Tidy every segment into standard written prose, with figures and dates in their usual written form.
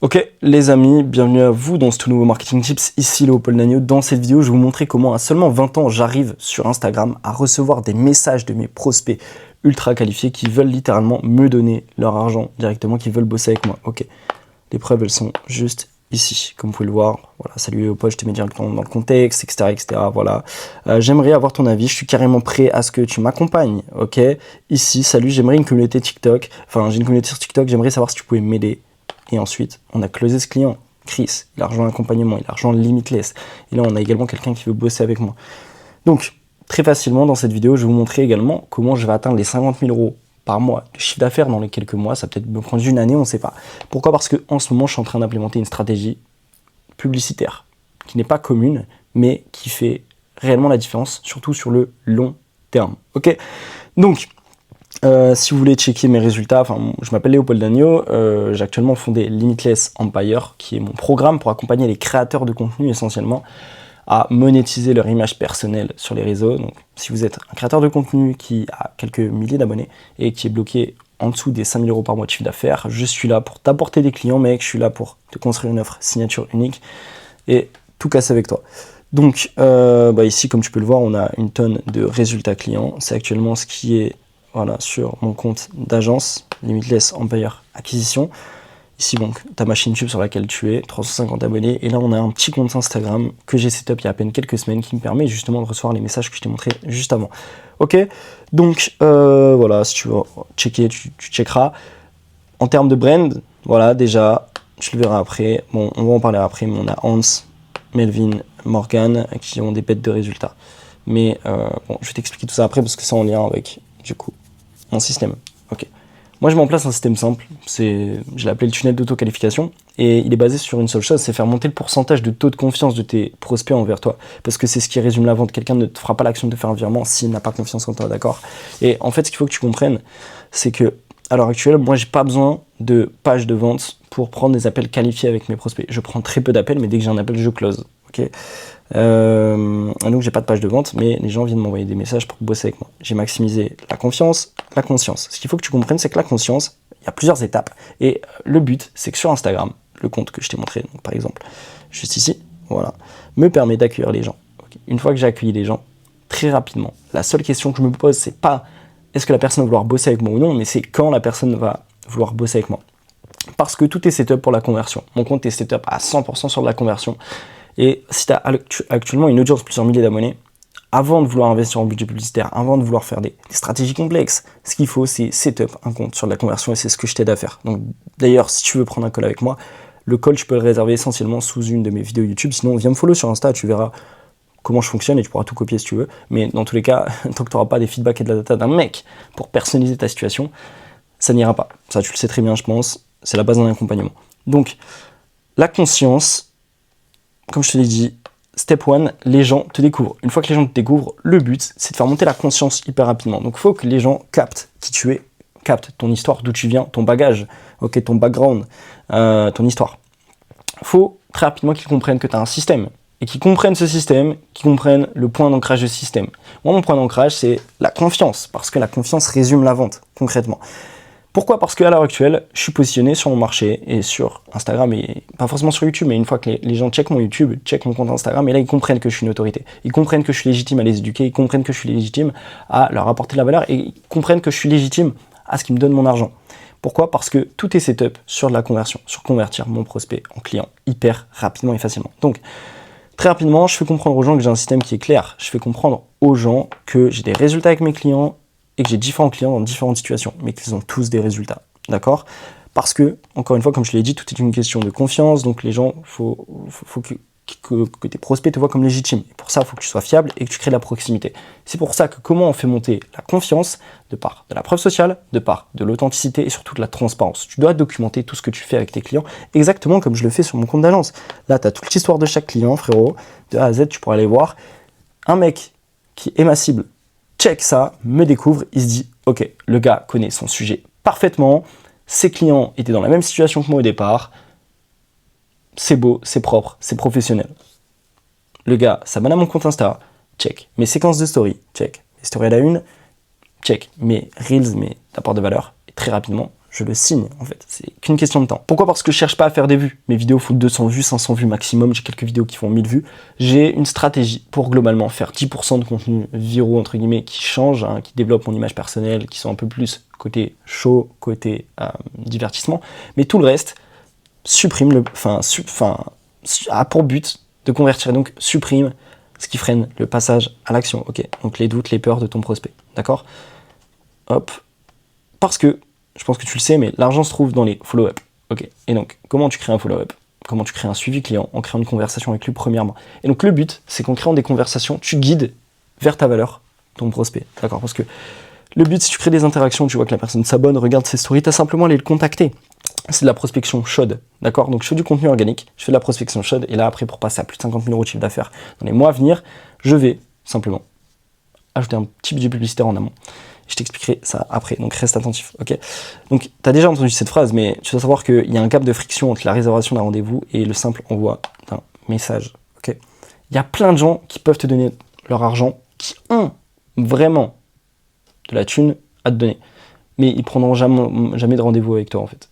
Ok les amis, bienvenue à vous dans ce tout nouveau Marketing Tips, ici Léopold Nagno. Dans cette vidéo, je vais vous montrer comment à seulement 20 ans, j'arrive sur Instagram à recevoir des messages de mes prospects ultra qualifiés qui veulent littéralement me donner leur argent directement, qui veulent bosser avec moi. Ok, les preuves, elles sont juste ici, comme vous pouvez le voir. Voilà, salut Léopold, je te mets directement dans le contexte, etc. Voilà. J'aimerais avoir ton avis, je suis carrément prêt à ce que tu m'accompagnes, ok. Ici, salut, j'aimerais une communauté TikTok, enfin j'ai une communauté sur TikTok, j'aimerais savoir si tu pouvais m'aider. Et ensuite, on a closé ce client, Chris, il a rejoint l'accompagnement, il a rejoint Limitless. Et là, on a également quelqu'un qui veut bosser avec moi. Donc, très facilement, dans cette vidéo, je vais vous montrer également comment je vais atteindre les 50 000 € par mois de chiffre d'affaires dans les quelques mois. Ça peut-être me prendre une année, on ne sait pas. Pourquoi? Parce qu'en ce moment, je suis en train d'implémenter une stratégie publicitaire qui n'est pas commune, mais qui fait réellement la différence, surtout sur le long terme. Ok. Donc, si vous voulez checker mes résultats, je m'appelle Léopold Nagno, j'ai actuellement fondé Limitless Empire, qui est mon programme pour accompagner les créateurs de contenu essentiellement à monétiser leur image personnelle sur les réseaux. Donc, si vous êtes un créateur de contenu qui a quelques milliers d'abonnés et qui est bloqué en dessous des 5 000 € par mois de chiffre d'affaires, je suis là pour t'apporter des clients, mec, je suis là pour te construire une offre signature unique et tout casser avec toi. Donc, ici, comme tu peux le voir, on a une tonne de résultats clients. C'est actuellement ce qui est sur mon compte d'agence, Limitless Empire Acquisition. Ici, donc, ta machine YouTube sur laquelle tu es, 350 abonnés. Et là, on a un petit compte Instagram que j'ai setup il y a à peine quelques semaines qui me permet justement de recevoir les messages que je t'ai montré juste avant. Ok, donc voilà, si tu veux checker, tu checkeras. En termes de brand, voilà, déjà, tu le verras après. Bon, on va en parler après, mais on a Hans, Melvin, Morgan qui ont des bêtes de résultats. Mais je vais t'expliquer tout ça après parce que c'est en lien avec, du coup, mon système. Ok. Moi, je mets en place un système simple, je l'ai appelé le tunnel d'auto-qualification, et il est basé sur une seule chose, c'est faire monter le pourcentage de taux de confiance de tes prospects envers toi, parce que c'est ce qui résume la vente. Quelqu'un ne te fera pas l'action de te faire un virement s'il n'a pas confiance en toi, d'accord? Et en fait, ce qu'il faut que tu comprennes, c'est que à l'heure actuelle, moi, j'ai pas besoin de pages de vente pour prendre des appels qualifiés avec mes prospects. Je prends très peu d'appels, mais dès que j'ai un appel, je close, ok? Donc j'ai pas de page de vente, mais les gens viennent m'envoyer des messages pour bosser avec moi. J'ai maximisé la confiance, la conscience. Ce qu'il faut que tu comprennes, c'est que la conscience, il y a plusieurs étapes. Et le but, c'est que sur Instagram, le compte que je t'ai montré, donc par exemple, juste ici, voilà, me permet d'accueillir les gens. Okay. Une fois que j'ai accueilli les gens, très rapidement, la seule question que je me pose, c'est pas est-ce que la personne va vouloir bosser avec moi ou non, mais c'est quand la personne va vouloir bosser avec moi. Parce que tout est setup pour la conversion. Mon compte est setup à 100% sur de la conversion. Et si tu as actuellement une audience de plusieurs milliers d'abonnés, avant de vouloir investir en budget publicitaire, avant de vouloir faire des stratégies complexes, ce qu'il faut, c'est setup un compte sur de la conversion et c'est ce que je t'aide à faire. Donc, d'ailleurs, si tu veux prendre un call avec moi, le call, tu peux le réserver essentiellement sous une de mes vidéos YouTube. Sinon, viens me follow sur Insta, tu verras comment je fonctionne et tu pourras tout copier si tu veux. Mais dans tous les cas, tant que tu n'auras pas des feedbacks et de la data d'un mec pour personnaliser ta situation, ça n'ira pas. Ça, tu le sais très bien, je pense. C'est la base d'un accompagnement. Donc, la conscience, comme je te l'ai dit, step 1, les gens te découvrent. Une fois que les gens te découvrent, le but, c'est de faire monter la conscience hyper rapidement. Donc, il faut que les gens captent qui tu es, captent ton histoire, d'où tu viens, ton bagage, ok, ton background, ton histoire. Il faut très rapidement qu'ils comprennent que tu as un système. Et qu'ils comprennent ce système, qu'ils comprennent le point d'ancrage de ce système. Moi, mon point d'ancrage, c'est la confiance, parce que la confiance résume la vente, concrètement. Pourquoi? Parce qu'à l'heure actuelle, je suis positionné sur mon marché et sur Instagram, et pas forcément sur YouTube, mais une fois que les gens checkent mon YouTube, checkent mon compte Instagram, et là ils comprennent que je suis une autorité. Ils comprennent que je suis légitime à les éduquer, ils comprennent que je suis légitime à leur apporter de la valeur, et ils comprennent que je suis légitime à ce qu'ils me donnent mon argent. Pourquoi? Parce que tout est setup sur de la conversion, sur convertir mon prospect en client hyper rapidement et facilement. Donc, très rapidement, je fais comprendre aux gens que j'ai un système qui est clair. Je fais comprendre aux gens que j'ai des résultats avec mes clients, et que j'ai différents clients dans différentes situations, mais qu'ils ont tous des résultats, d'accord? Parce que, encore une fois, comme je l'ai dit, tout est une question de confiance, donc les gens, faut que tes prospects te voient comme légitime. Et pour ça, il faut que tu sois fiable et que tu crées de la proximité. C'est pour ça que comment on fait monter la confiance, de part de la preuve sociale, de part de l'authenticité et surtout de la transparence. Tu dois documenter tout ce que tu fais avec tes clients, exactement comme je le fais sur mon compte d'agence. Là, tu as toute l'histoire de chaque client, frérot, de A à Z, tu pourras aller voir. Un mec qui est ma cible, check ça, me découvre, il se dit « Ok, le gars connaît son sujet parfaitement, ses clients étaient dans la même situation que moi au départ, c'est beau, c'est propre, c'est professionnel. » Le gars s'abonne à mon compte Insta, check. Mes séquences de story, check. Mes stories à la une, check. Mes reels, mes apports de valeur, et très rapidement, je le signe en fait, c'est qu'une question de temps. Pourquoi? Parce que je cherche pas à faire des vues. Mes vidéos font 200 vues, 500 vues maximum, j'ai quelques vidéos qui font 1000 vues. J'ai une stratégie pour globalement faire 10% de contenu viraux entre guillemets qui change, hein, qui développe mon image personnelle, qui sont un peu plus côté show, côté divertissement. Mais tout le reste, supprime a pour but de convertir, donc supprime ce qui freine le passage à l'action. Ok, donc les doutes, les peurs de ton prospect, d'accord? Hop, parce que je pense que tu le sais, mais l'argent se trouve dans les follow-up. Ok. Et donc, comment tu crées un follow-up? Comment tu crées un suivi client? En créant une conversation avec lui premièrement. Et donc, le but, c'est qu'en créant des conversations, tu guides vers ta valeur ton prospect. D'accord? Parce que le but, si tu crées des interactions, tu vois que la personne s'abonne, regarde ses stories, tu as simplement à aller le contacter. C'est de la prospection chaude. D'accord? Donc, je fais du contenu organique, je fais de la prospection chaude. Et là, après, pour passer à plus de 50 000 € de chiffre d'affaires dans les mois à venir, je vais simplement ajouter un petit budget publicitaire en amont. Je t'expliquerai ça après, donc reste attentif, ok? Donc, tu as déjà entendu cette phrase, mais tu dois savoir qu'il y a un gap de friction entre la réservation d'un rendez-vous et le simple envoi d'un message, ok? Il y a plein de gens qui peuvent te donner leur argent, qui ont vraiment de la thune à te donner, mais ils prendront jamais de rendez-vous avec toi, en fait.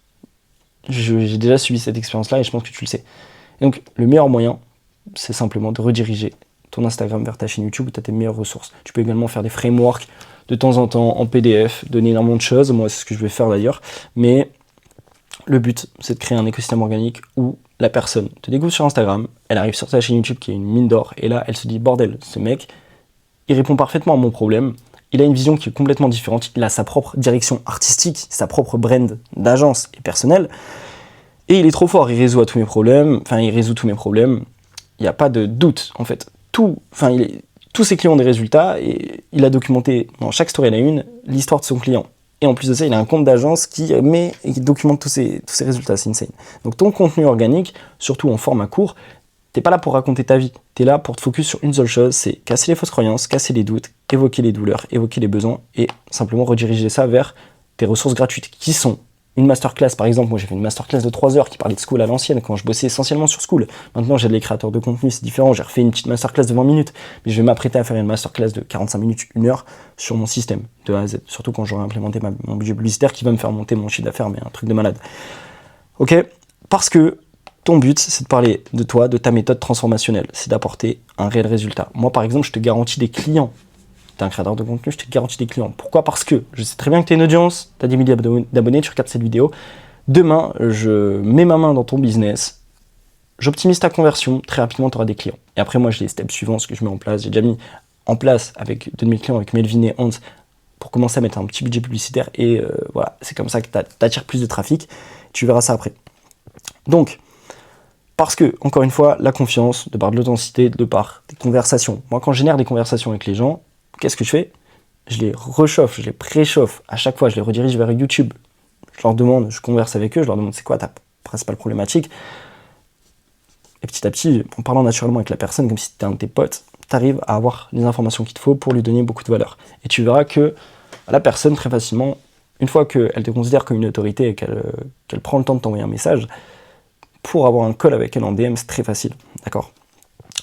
J'ai déjà suivi cette expérience-là et je pense que tu le sais. Et donc, le meilleur moyen, c'est simplement de rediriger ton Instagram vers ta chaîne YouTube où tu as tes meilleures ressources. Tu peux également faire des frameworks de temps en temps en PDF, donner énormément de choses. Moi, c'est ce que je vais faire d'ailleurs. Mais le but, c'est de créer un écosystème organique où la personne te découvre sur Instagram, elle arrive sur ta chaîne YouTube qui est une mine d'or, et là, elle se dit, bordel, ce mec, il répond parfaitement à mon problème. Il a une vision qui est complètement différente. Il a sa propre direction artistique, sa propre brand d'agence et personnelle. Et il est trop fort, il résout tous mes problèmes. Il n'y a pas de doute, en fait. Tous ses clients ont des résultats et il a documenté dans chaque story à la une l'histoire de son client. Et en plus de ça, il a un compte d'agence qui documente tous ses résultats. C'est insane. Donc ton contenu organique, surtout en format court, t'es pas là pour raconter ta vie. T'es là pour te focus sur une seule chose, c'est casser les fausses croyances, casser les doutes, évoquer les douleurs, évoquer les besoins et simplement rediriger ça vers tes ressources gratuites qui sont une masterclass. Par exemple, moi j'ai fait une masterclass de 3 heures qui parlait de Skool à l'ancienne quand je bossais essentiellement sur Skool. Maintenant j'ai les créateurs de contenu, c'est différent, j'ai refait une petite masterclass de 20 minutes, mais je vais m'apprêter à faire une masterclass de 45 minutes, 1 heure sur mon système de A à Z, surtout quand j'aurai implémenté mon budget publicitaire qui va me faire monter mon chiffre d'affaires, mais un truc de malade. Ok? Parce que ton but, c'est de parler de toi, de ta méthode transformationnelle, c'est d'apporter un réel résultat. Moi par exemple, je te garantis des clients. T'es un créateur de contenu, je te garantis des clients. Pourquoi? Parce que je sais très bien que tu as une audience, tu as des milliers d'abonnés, tu regardes cette vidéo. Demain, je mets ma main dans ton business, j'optimise ta conversion, très rapidement, tu auras des clients. Et après, moi, j'ai les steps suivants, ce que je mets en place. J'ai déjà mis en place avec 2 de mes clients, avec Melvin et Hans, pour commencer à mettre un petit budget publicitaire. Et voilà, c'est comme ça que tu attires plus de trafic. Tu verras ça après. Donc, parce que, encore une fois, la confiance, de par de l'authenticité, de par des conversations. Moi, quand je génère des conversations avec les gens, qu'est-ce que je fais? Je les rechauffe, je les préchauffe. À chaque fois, je les redirige vers YouTube. Je leur demande, je converse avec eux, je leur demande c'est quoi ta principale problématique. Et petit à petit, en parlant naturellement avec la personne, comme si c'était un de tes potes, tu arrives à avoir les informations qu'il te faut pour lui donner beaucoup de valeur. Et tu verras que la personne, très facilement, une fois qu'elle te considère comme une autorité et qu'elle prend le temps de t'envoyer un message, pour avoir un call avec elle en DM, c'est très facile. D'accord?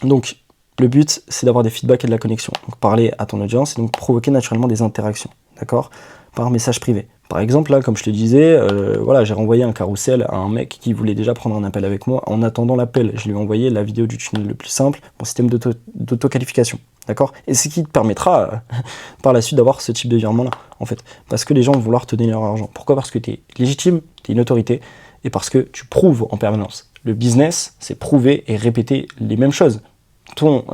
Donc, le but, c'est d'avoir des feedbacks et de la connexion. Donc, parler à ton audience et donc provoquer naturellement des interactions, d'accord? Par message privé. Par exemple, là, comme je te disais, voilà, j'ai renvoyé un carrousel à un mec qui voulait déjà prendre un appel avec moi. En attendant l'appel, je lui ai envoyé la vidéo du tunnel le plus simple, mon système d'auto-qualification, d'accord? Et c'est ce qui te permettra, par la suite, d'avoir ce type de virement-là, en fait. Parce que les gens vont vouloir te donner leur argent. Pourquoi? Parce que tu es légitime, tu es une autorité, et parce que tu prouves en permanence. Le business, c'est prouver et répéter les mêmes choses. Ton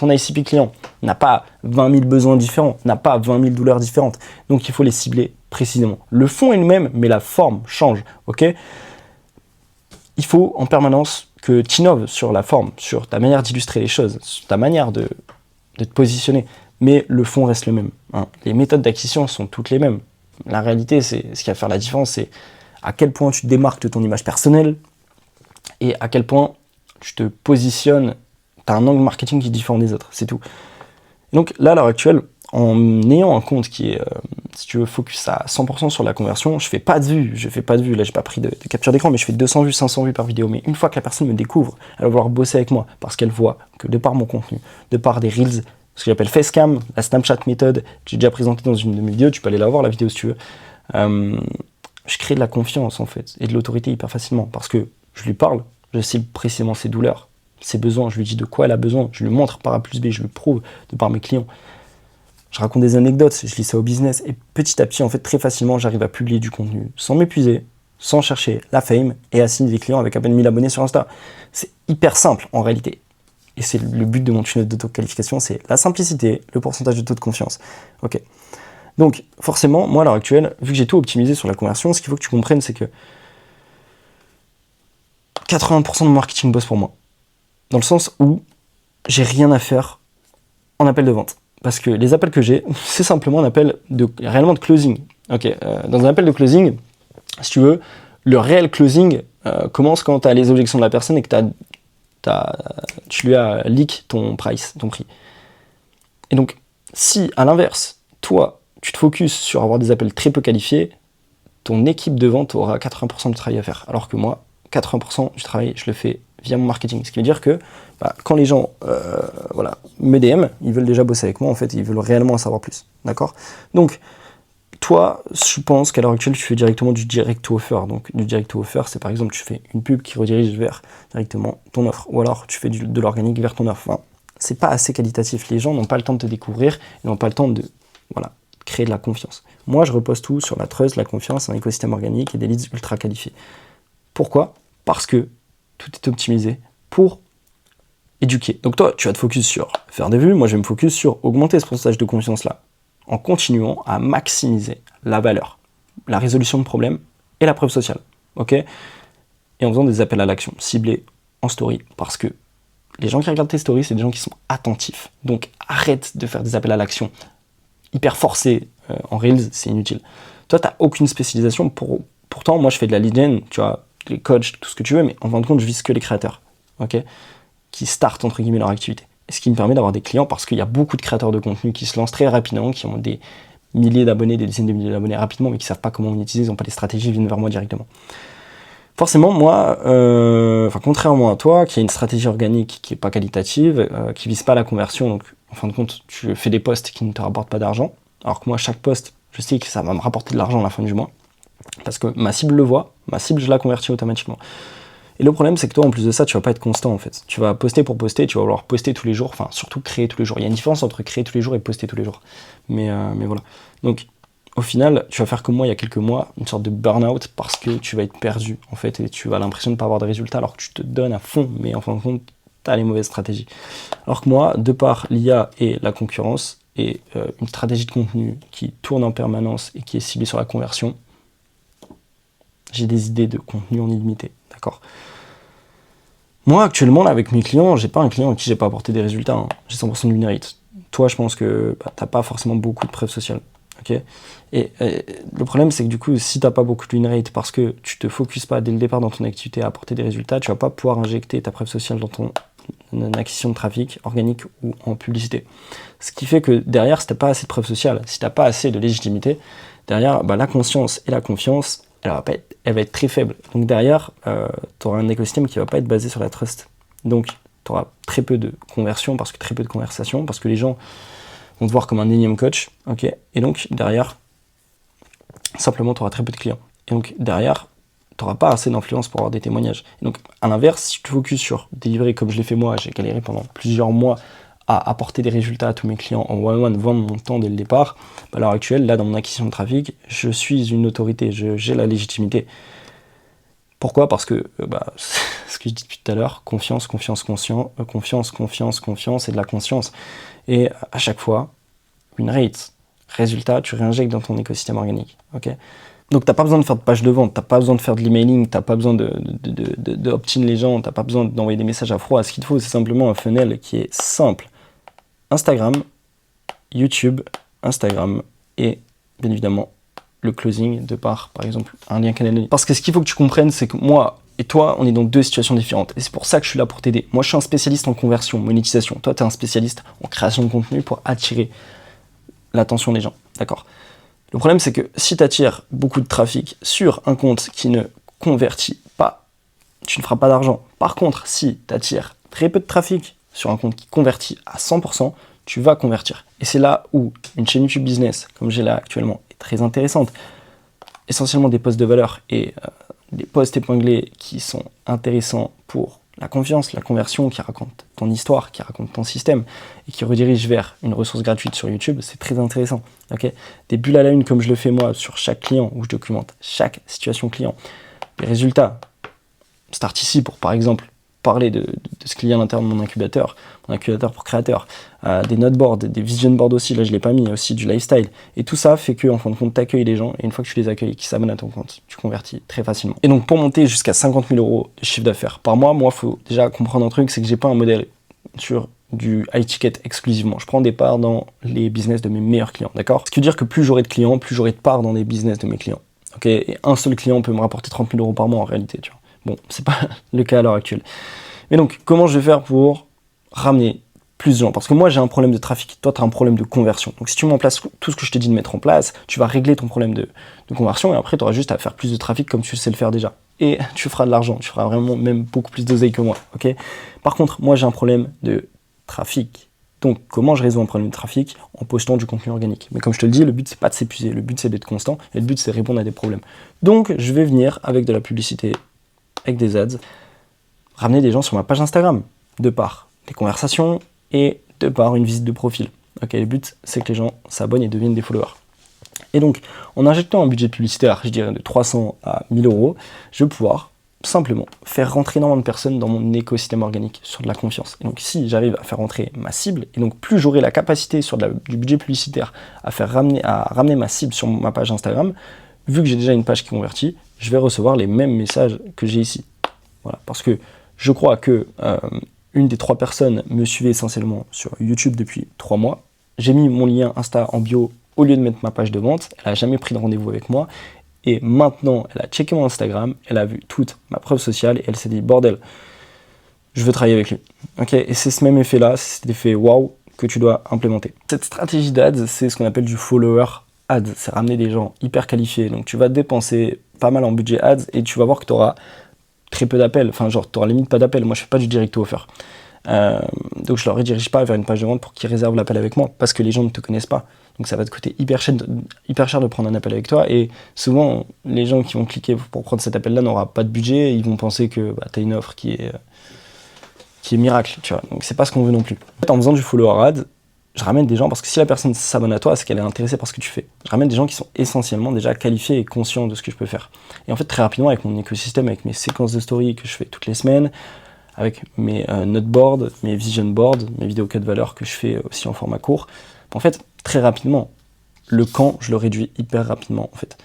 ICP client n'a pas 20 000 besoins différents, n'a pas 20 000 douleurs différentes. Donc, il faut les cibler précisément. Le fond est le même, mais la forme change. Ok? Il faut en permanence que tu innoves sur la forme, sur ta manière d'illustrer les choses, sur ta manière de te positionner. Mais le fond reste le même. Hein. Les méthodes d'acquisition sont toutes les mêmes. La réalité, c'est ce qui va faire la différence, c'est à quel point tu te démarques de ton image personnelle et à quel point tu te positionnes. Tu as un angle marketing qui est différent des autres, c'est tout. Donc là, à l'heure actuelle, en ayant un compte qui est, si tu veux, focus à 100% sur la conversion, je fais pas de vues, là j'ai pas pris de capture d'écran, mais je fais 200 vues, 500 vues par vidéo. Mais une fois que la personne me découvre, elle va vouloir bosser avec moi, parce qu'elle voit que de par mon contenu, de par des reels, ce que j'appelle facecam, la Snapchat méthode, que j'ai déjà présenté dans une de mes vidéos, tu peux aller la voir la vidéo si tu veux, je crée de la confiance en fait et de l'autorité hyper facilement parce que je lui parle, je cible précisément ses douleurs, ses besoins, je lui dis de quoi elle a besoin, je lui montre par A plus B, je lui prouve de par mes clients. Je raconte des anecdotes, je lis ça au business et petit à petit, en fait, très facilement, j'arrive à publier du contenu sans m'épuiser, sans chercher la fame et à signer des clients avec à peine 1000 abonnés sur Insta. C'est hyper simple en réalité. Et c'est le but de mon tunnel d'auto-qualification, c'est la simplicité, le pourcentage de taux de confiance. Ok. Donc, forcément, moi, à l'heure actuelle, vu que j'ai tout optimisé sur la conversion, ce qu'il faut que tu comprennes, c'est que 80% de mon marketing bosse pour moi. Dans le sens où j'ai rien à faire en appel de vente. Parce que les appels que j'ai, c'est simplement un appel réellement de closing. Ok, dans un appel de closing, si tu veux, le réel closing commence quand tu as les objections de la personne et que tu lui as leak ton price, ton prix. Et donc, si à l'inverse, toi, tu te focuses sur avoir des appels très peu qualifiés, ton équipe de vente aura 80% du travail à faire. Alors que moi, 80% du travail, je le fais via mon marketing. Ce qui veut dire que quand les gens me DM, ils veulent déjà bosser avec moi, en fait, ils veulent réellement en savoir plus. D'accord ? Donc, toi, je pense qu'à l'heure actuelle, tu fais directement du direct to offer. Donc, du direct to offer, c'est par exemple, tu fais une pub qui redirige vers directement ton offre. Ou alors, tu fais de l'organique vers ton offre. Enfin, c'est pas assez qualitatif. Les gens n'ont pas le temps de te découvrir, ils n'ont pas le temps de créer de la confiance. Moi, je repose tout sur la trust, la confiance, un écosystème organique et des leads ultra qualifiés. Pourquoi ? Parce que tout est optimisé pour éduquer. Donc toi, tu vas te focus sur faire des vues, moi je vais me focus sur augmenter ce pourcentage de confiance-là, en continuant à maximiser la valeur, la résolution de problèmes et la preuve sociale. Ok ? Et en faisant des appels à l'action ciblés en story, parce que les gens qui regardent tes stories, c'est des gens qui sont attentifs. Donc arrête de faire des appels à l'action hyper forcés en Reels, c'est inutile. Toi, tu n'as aucune spécialisation. Pourtant, moi je fais de la lead gen, tu vois, les coachs, tout ce que tu veux, mais en fin de compte, je vise que les créateurs, ok, qui startent entre guillemets leur activité. Et ce qui me permet d'avoir des clients parce qu'il y a beaucoup de créateurs de contenu qui se lancent très rapidement, qui ont des milliers d'abonnés, des dizaines de milliers d'abonnés rapidement, mais qui ne savent pas comment monétiser, ils n'ont pas les stratégies, ils viennent vers moi directement. Forcément, moi, contrairement à toi, qui a une stratégie organique qui n'est pas qualitative, qui ne vise pas la conversion, donc en fin de compte, tu fais des posts qui ne te rapportent pas d'argent, alors que moi, chaque post, je sais que ça va me rapporter de l'argent à la fin du mois, parce que ma cible le voit, ma cible, je la convertis automatiquement. Et le problème, c'est que toi, en plus de ça, tu vas pas être constant, en fait. Tu vas poster pour poster, tu vas vouloir poster tous les jours, enfin, surtout créer tous les jours. Il y a une différence entre créer tous les jours et poster tous les jours. Mais voilà. Donc, au final, tu vas faire comme moi il y a quelques mois, une sorte de burn-out, parce que tu vas être perdu, en fait, et tu vas avoir l'impression de ne pas avoir de résultats, alors que tu te donnes à fond, mais en fin de compte, tu as les mauvaises stratégies. Alors que moi, de par l'IA et la concurrence, et une stratégie de contenu qui tourne en permanence et qui est ciblée sur la conversion, j'ai des idées de contenu en illimité, d'accord ? Moi, actuellement, là, avec mes clients, j'ai pas un client à qui j'ai pas apporté des résultats, hein. J'ai 100% de win rate. Toi, je pense que t'as pas forcément beaucoup de preuves sociales, ok ? Et le problème, c'est que du coup, si t'as pas beaucoup de win rate parce que tu te focuses pas dès le départ dans ton activité à apporter des résultats, tu vas pas pouvoir injecter ta preuve sociale dans ton acquisition de trafic organique ou en publicité. Ce qui fait que derrière, si t'as pas assez de preuves sociales, si t'as pas assez de légitimité, derrière, la conscience et la confiance, elle va être très faible. Donc derrière, tu auras un écosystème qui va pas être basé sur la trust. Donc tu auras très peu de conversion, parce que très peu de conversation, parce que les gens vont te voir comme un énième coach, ok ? Et donc derrière, simplement tu auras très peu de clients. Et donc derrière, tu n'auras pas assez d'influence pour avoir des témoignages. Et donc à l'inverse, si tu te focuses sur délivrer comme je l'ai fait moi, j'ai galéré pendant plusieurs mois à apporter des résultats à tous mes clients en one-on-one, vendre mon temps dès le départ, à l'heure actuelle, là, dans mon acquisition de trafic, je suis une autorité, j'ai la légitimité. Pourquoi ? Parce que, ce que je dis depuis tout à l'heure, confiance, et de la conscience. Et à chaque fois, une rate, résultat, tu réinjectes dans ton écosystème organique. Okay ? Donc, tu n'as pas besoin de faire de page de vente, tu n'as pas besoin de faire de l'emailing, tu n'as pas besoin de opt-in les gens, tu n'as pas besoin d'envoyer des messages à froid. Ce qu'il te faut, c'est simplement un funnel qui est simple. Instagram, YouTube, Instagram et bien évidemment le closing de par exemple, un lien canal. Parce que ce qu'il faut que tu comprennes, c'est que moi et toi, on est dans deux situations différentes. Et c'est pour ça que je suis là pour t'aider. Moi, je suis un spécialiste en conversion, monétisation. Toi, tu es un spécialiste en création de contenu pour attirer l'attention des gens. D'accord ? Le problème, c'est que si tu attires beaucoup de trafic sur un compte qui ne convertit pas, tu ne feras pas d'argent. Par contre, si tu attires très peu de trafic sur un compte qui convertit à 100%, tu vas convertir. Et c'est là où une chaîne YouTube business, comme j'ai là actuellement, est très intéressante. essentiellement des posts de valeur et des posts épinglés qui sont intéressants pour la confiance, la conversion, qui raconte ton histoire, qui raconte ton système et qui redirige vers une ressource gratuite sur YouTube, c'est très intéressant. Okay, des bulles à la une comme je le fais moi sur chaque client où je documente chaque situation client. Les résultats, Start ici pour par exemple parler de ce qu'il y a à l'intérieur de mon incubateur pour créateurs, des note boards, des vision boards aussi, là je ne l'ai pas mis, il y a aussi du lifestyle. Et tout ça fait que en fin de compte, tu accueilles les gens, et une fois que tu les accueilles et qu'ils s'abonnent à ton compte, tu convertis très facilement. Et donc pour monter jusqu'à 50 000 € de chiffre d'affaires par mois, moi il faut déjà comprendre un truc, c'est que j'ai pas un modèle sur du high ticket exclusivement. Je prends des parts dans les business de mes meilleurs clients, d'accord? Ce qui veut dire que plus j'aurai de clients, plus j'aurai de parts dans les business de mes clients. Ok, et un seul client peut me rapporter 30 000 € par mois en réalité, tu vois. Bon, c'est pas le cas à l'heure actuelle. Mais donc, comment je vais faire pour ramener plus de gens? Parce que moi, j'ai un problème de trafic. Toi, tu as un problème de conversion. Donc, si tu mets en place tout ce que je te dis de mettre en place, tu vas régler ton problème de conversion et après, tu auras juste à faire plus de trafic comme tu sais le faire déjà. Et tu feras de l'argent. Tu feras vraiment même beaucoup plus d'oseille que moi. Ok. Par contre, moi, j'ai un problème de trafic. Donc, comment je résous un problème de trafic? En postant du contenu organique. Mais comme je te le dis, le but, c'est pas de s'épuiser. Le but, c'est d'être constant. Et le but, c'est de répondre à des problèmes. Donc, je vais venir avec de la publicité, avec des ads, ramener des gens sur ma page Instagram, de par des conversations et de par une visite de profil. Ok, le but, c'est que les gens s'abonnent et deviennent des followers. Et donc, en injectant un budget publicitaire, je dirais de 300 à 1000 €, je vais pouvoir simplement faire rentrer énormément de personnes dans mon écosystème organique sur de la confiance. Et donc, si j'arrive à faire rentrer ma cible, et donc plus j'aurai la capacité sur du budget publicitaire à ramener ma cible sur ma page Instagram, vu que j'ai déjà une page qui convertit, je vais recevoir les mêmes messages que j'ai ici. Voilà, parce que je crois que une des 3 personnes me suivait essentiellement sur YouTube depuis 3 mois. J'ai mis mon lien Insta en bio au lieu de mettre ma page de vente. Elle n'a jamais pris de rendez-vous avec moi. Et maintenant, elle a checké mon Instagram, elle a vu toute ma preuve sociale et elle s'est dit, bordel, je veux travailler avec lui. Okay, et c'est ce même effet-là, c'est cet effet wow que tu dois implémenter. Cette stratégie d'ads, c'est ce qu'on appelle du follower ads. C'est ramener des gens hyper qualifiés. Donc tu vas dépenser pas mal en budget ads et tu vas voir que tu auras très peu d'appels, enfin genre tu n'auras limite pas d'appels. Moi je fais pas du direct offer, donc je leur redirige pas vers une page de vente pour qu'ils réservent l'appel avec moi parce que les gens ne te connaissent pas, donc ça va te coûter hyper cher de prendre un appel avec toi et souvent les gens qui vont cliquer pour prendre cet appel là n'aura pas de budget et ils vont penser que tu as une offre qui est miracle, tu vois, donc c'est pas ce qu'on veut non plus. En fait, en faisant du follower ad, je ramène des gens, parce que si la personne s'abonne à toi, c'est qu'elle est intéressée par ce que tu fais. Je ramène des gens qui sont essentiellement déjà qualifiés et conscients de ce que je peux faire. Et en fait, très rapidement, avec mon écosystème, avec mes séquences de story que je fais toutes les semaines, avec mes note boards, mes vision boards, mes vidéos cas de valeur que je fais aussi en format court, en fait, très rapidement, le camp, je le réduis hyper rapidement, en fait.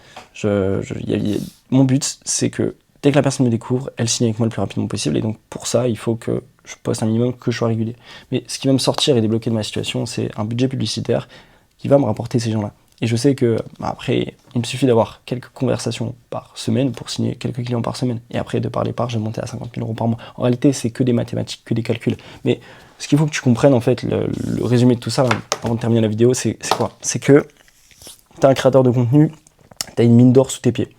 Mon but, c'est que dès que la personne me découvre, elle signe avec moi le plus rapidement possible, et donc pour ça, il faut que je poste un minimum, que je sois régulier. Mais ce qui va me sortir et débloquer de ma situation, c'est un budget publicitaire qui va me rapporter ces gens-là. Et je sais que, après, il me suffit d'avoir quelques conversations par semaine pour signer quelques clients par semaine. Et après, de par les parts, je vais monter à 50 000 € par mois. En réalité, c'est que des mathématiques, que des calculs. Mais ce qu'il faut que tu comprennes, en fait, le résumé de tout ça, avant de terminer la vidéo, c'est quoi? C'est que tu as un créateur de contenu, tu as une mine d'or sous tes pieds.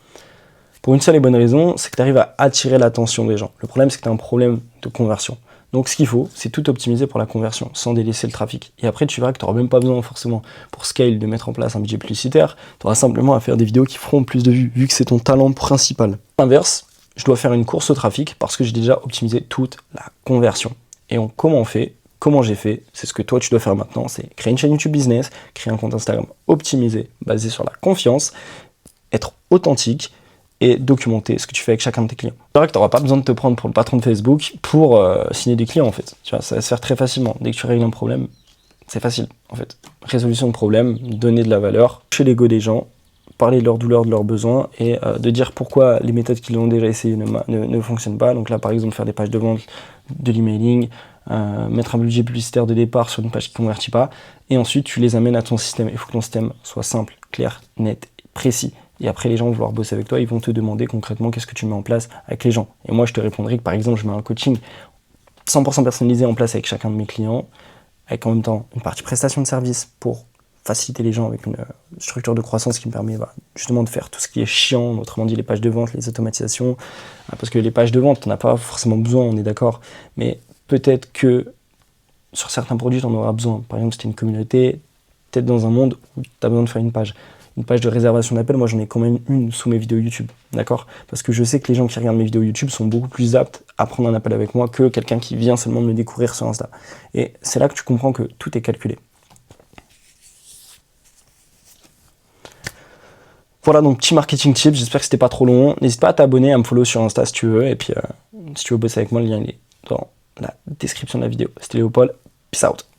Pour une seule et bonne raison, c'est que tu arrives à attirer l'attention des gens. Le problème, c'est que tu as un problème de conversion. Donc ce qu'il faut, c'est tout optimiser pour la conversion, sans délaisser le trafic. Et après, tu verras que tu n'auras même pas besoin forcément, pour scale, de mettre en place un budget publicitaire. Tu auras simplement à faire des vidéos qui feront plus de vues, vu que c'est ton talent principal. À l'inverse, je dois faire une course au trafic parce que j'ai déjà optimisé toute la conversion. Et comment on fait? Comment j'ai fait? C'est ce que toi, tu dois faire maintenant. C'est créer une chaîne YouTube Business, créer un compte Instagram optimisé, basé sur la confiance, être authentique, et documenter ce que tu fais avec chacun de tes clients. C'est vrai que tu n'auras pas besoin de te prendre pour le patron de Facebook pour signer des clients en fait. Tu vois, ça va se faire très facilement. Dès que tu règles un problème, c'est facile en fait. Résolution de problème, donner de la valeur, toucher l'ego des gens, parler de leurs douleurs, de leurs besoins et de dire pourquoi les méthodes qu'ils ont déjà essayées ne fonctionnent pas. Donc là par exemple faire des pages de vente, de l'emailing, mettre un budget publicitaire de départ sur une page qui ne convertit pas et ensuite tu les amènes à ton système. Il faut que ton système soit simple, clair, net, précis. Et après, les gens vont vouloir bosser avec toi, ils vont te demander concrètement qu'est-ce que tu mets en place avec les gens. Et moi, je te répondrai que par exemple, je mets un coaching 100% personnalisé en place avec chacun de mes clients, avec en même temps une partie prestation de service pour faciliter les gens avec une structure de croissance qui me permet justement de faire tout ce qui est chiant, autrement dit les pages de vente, les automatisations. Parce que les pages de vente, tu n'en as pas forcément besoin, on est d'accord, mais peut-être que sur certains produits, tu en auras besoin. Par exemple, si tu es une communauté, peut-être dans un monde où tu as besoin de faire une page. une page de réservation d'appel, moi j'en ai quand même une sous mes vidéos YouTube, d'accord? Parce que je sais que les gens qui regardent mes vidéos YouTube sont beaucoup plus aptes à prendre un appel avec moi que quelqu'un qui vient seulement de me découvrir sur Insta. Et c'est là que tu comprends que tout est calculé. Voilà, donc petit marketing tips, j'espère que c'était pas trop long. N'hésite pas à t'abonner, à me follow sur Insta si tu veux, et puis si tu veux bosser avec moi, le lien il est dans la description de la vidéo. C'était Léopold, peace out.